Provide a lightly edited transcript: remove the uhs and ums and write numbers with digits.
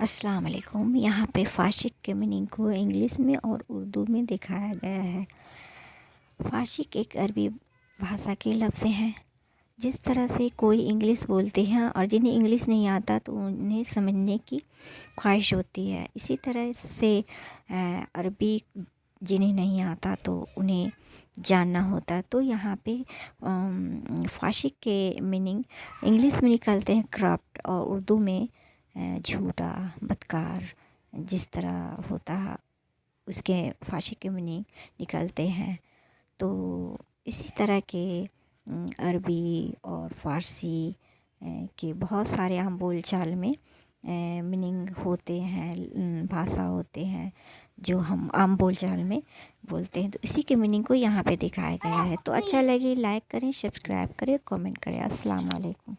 अस्सलाम वालेकुम। यहाँ पे फ़ाशिक के मीनिंग को इंग्लिश में और उर्दू में दिखाया गया है। फ़ाशिक एक अरबी भाषा के लफ्ज़ हैं। जिस तरह से कोई इंग्लिश बोलते हैं और जिन्हें इंग्लिश नहीं आता तो उन्हें समझने की ख्वाहिश होती है, इसी तरह से अरबी जिन्हें नहीं आता तो उन्हें जानना होता है। तो यहाँ पे फ़ाशिक के मीनिंग इंग्लिश में निकलते हैं करप्ट, और उर्दू में झूठा, बदकार, जिस तरह होता है उसके फ़ाशिक के मीनिंग निकलते हैं। तो इसी तरह के अरबी और फ़ारसी के बहुत सारे आम बोलचाल में मीनिंग होते हैं, भाषा होते हैं जो हम आम बोलचाल में बोलते हैं। तो इसी के मीनिंग को यहाँ पे दिखाया गया है। तो अच्छा लगे लाइक करें, सब्सक्राइब करें, कमेंट करें। अस्सलाम वालेकुम।